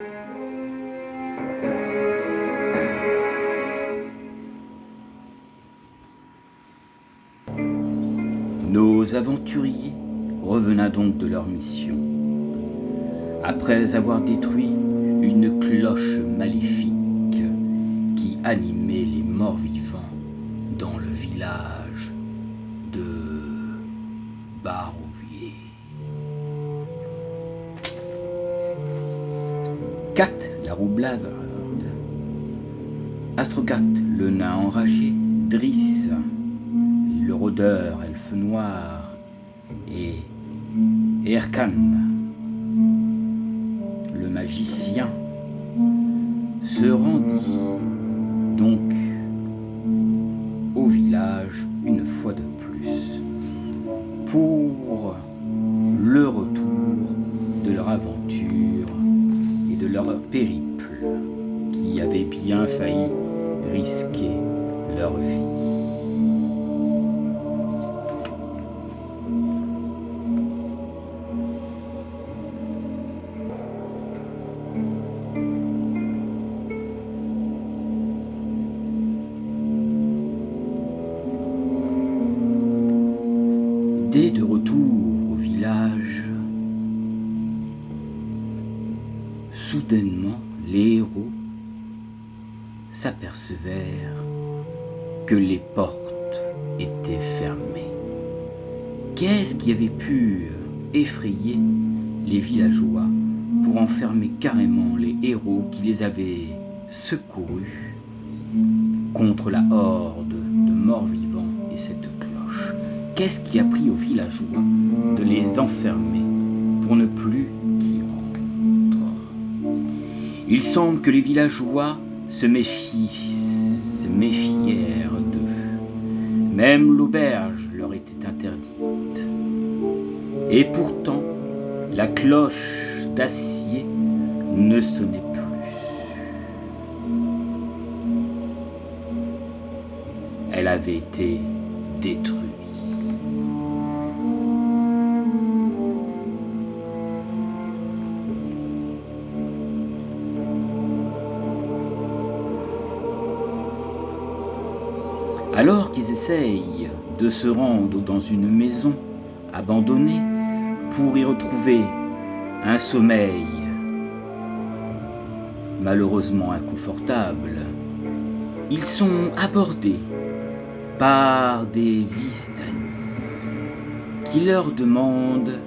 Nos aventuriers revenaient donc de leur mission. Après avoir détruit une cloche maléfique qui animait les morts-vivants dans le village de Barouvier. Kat, la roublarde, Astrogat, le nain enragé, Driss, le rôdeur elfe noir, et Erkan, le magicien, se rendit donc au village une fois de plus pour le retour de leur aventure et de leur périple qui avait bien failli risquer leur vie. Dès de retour au village, soudainement les héros s'apercevèrent que les portes étaient fermées. Qu'est-ce qui avait pu effrayer les villageois pour enfermer carrément les héros qui les avaient secourus contre la horde de morts-vivants et cette cloche? Qu'est-ce qui a pris aux villageois de les enfermer pour ne plus qu'ils rentrent? Il semble que les villageois se méfièrent d'eux. Même l'auberge leur était interdite. Et pourtant, la cloche d'acier ne sonnait plus. Elle avait été détruite. Alors qu'ils essayent de se rendre dans une maison abandonnée pour y retrouver un sommeil malheureusement inconfortable, ils sont abordés par des Vistani qui leur demandent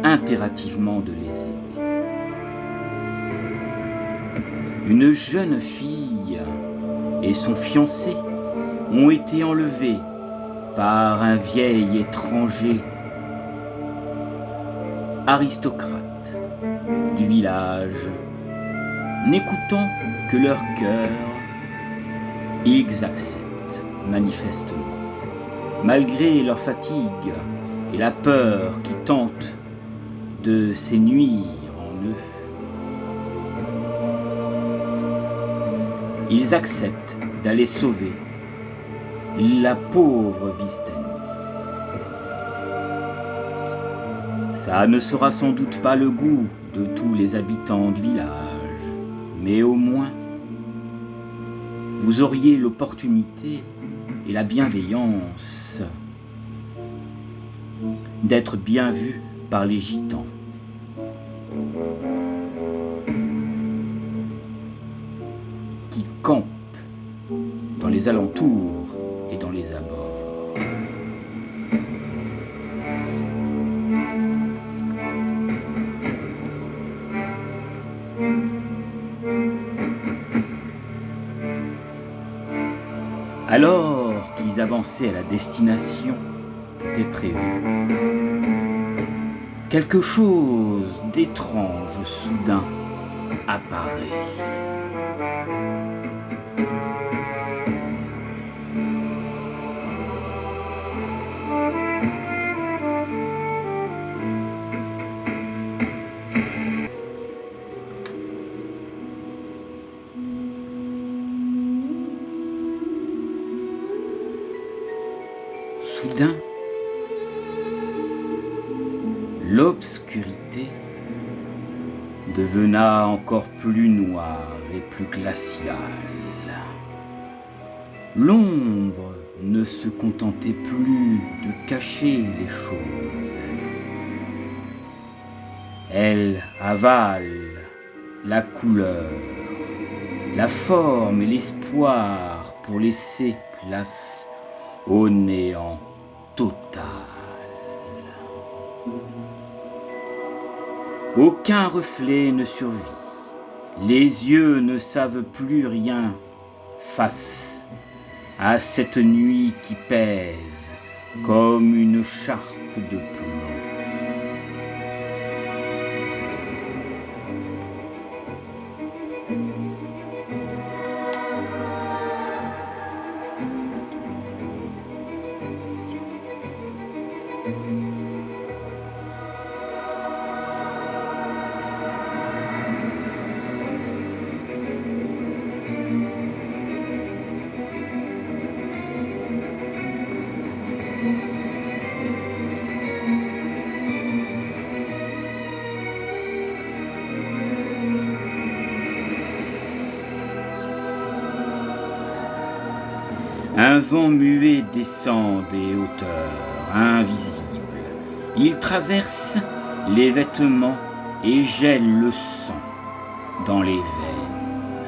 impérativement de les aider. Une jeune fille et son fiancé ont été enlevés par un vieil étranger aristocrate du village, n'écoutant que leur cœur, ils acceptent manifestement, malgré leur fatigue et la peur qui tente de sénuire en eux. Ils acceptent d'aller sauver la pauvre Vistani. Ça ne sera sans doute pas le goût de tous les habitants du village, mais au moins, vous auriez l'opportunité et la bienveillance d'être bien vus par les gitans. Qui campent dans les alentours et dans les abords. Alors qu'ils avançaient à la destination qui était prévue, quelque chose d'étrange soudain apparaît. Soudain, l'obscurité devena encore plus noir et plus glacial. L'ombre ne se contentait plus de cacher les choses. Elle avale la couleur, la forme et l'espoir pour laisser place au néant total. Aucun reflet ne survit. Les yeux ne savent plus rien face à cette nuit qui pèse comme une charpe de plomb. Un vent muet descend des hauteurs invisibles. Il traverse les vêtements et gèle le sang dans les veines.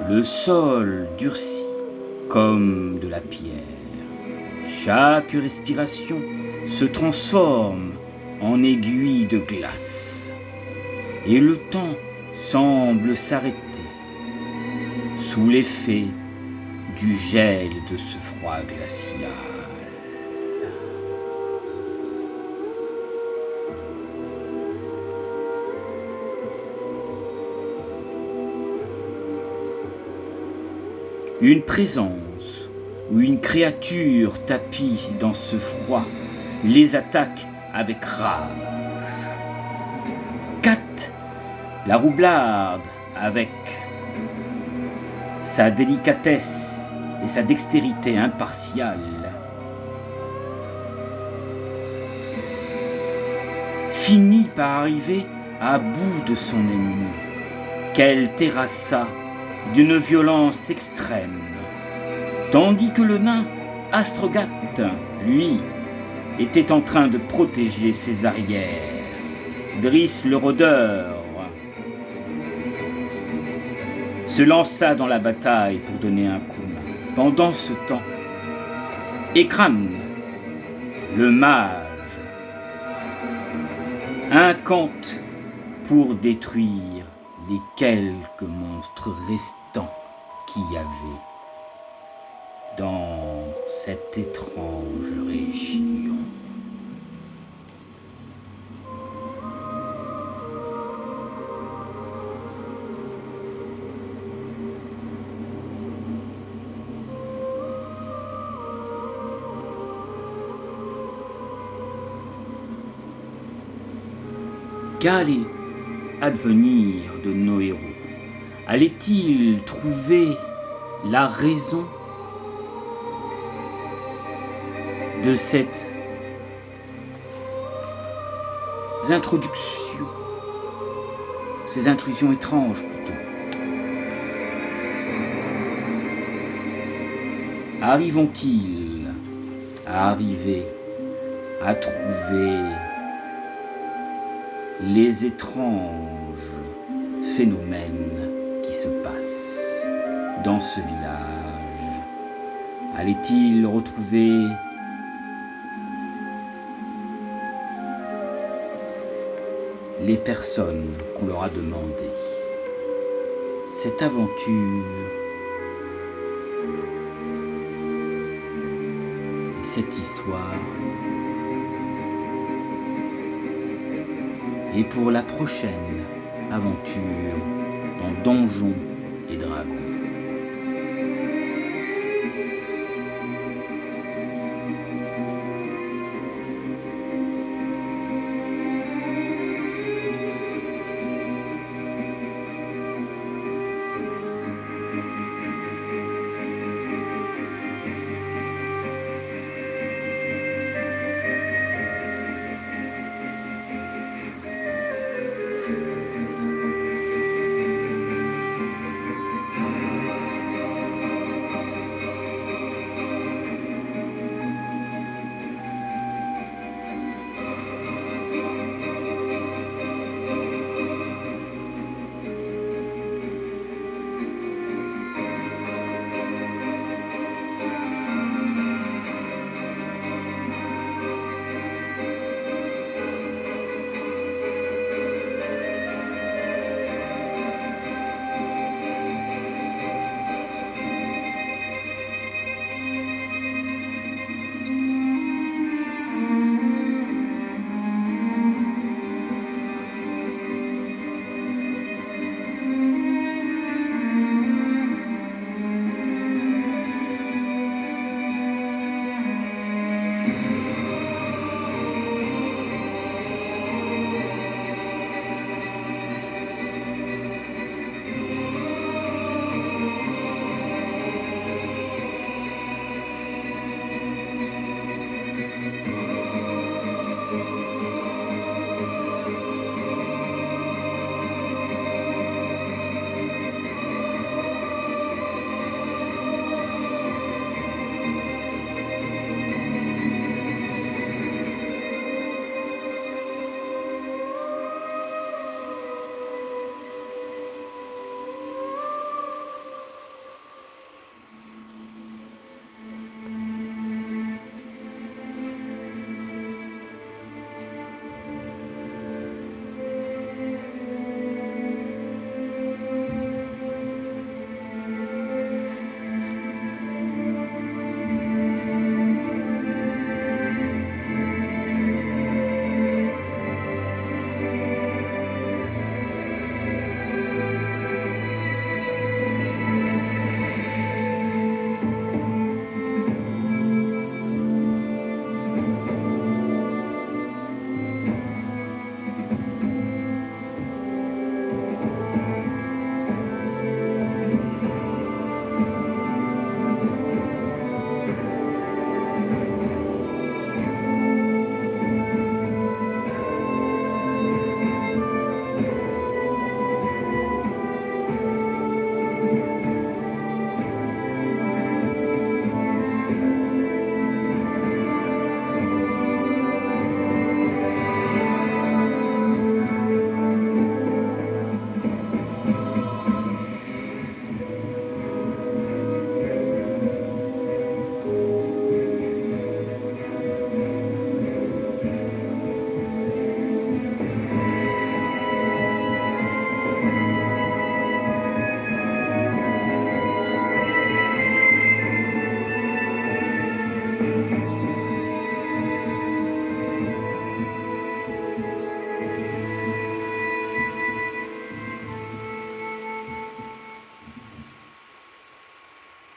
Le sol durcit comme de la pierre. Chaque respiration se transforme en aiguille de glace. Et le temps semble s'arrêter sous l'effet du gel de ce froid glacial. Une présence ou une créature tapie dans ce froid les attaque avec rage. Kat, la roublarde, avec sa délicatesse et sa dextérité impartiale, finit par arriver à bout de son ennemi, qu'elle terrassa d'une violence extrême, tandis que le nain Astrogath, lui, était en train de protéger ses arrières. Driss le rôdeur se lança dans la bataille pour donner un coup de main. Pendant ce temps, Ekram, le mage, incante pour détruire les quelques monstres restants qu'il y avait dans cette étrange région. Qu'allait advenir de nos héros? Allaient-ils trouver la raison de cette introduction, ces intrusions étranges plutôt? Arrivons-ils à arriver à trouver les étranges phénomènes qui se passent dans ce village? Allait-il retrouver les personnes qu'on leur a demandé? Cette aventure et cette histoire et pour la prochaine aventure dans Donjons et Dragons.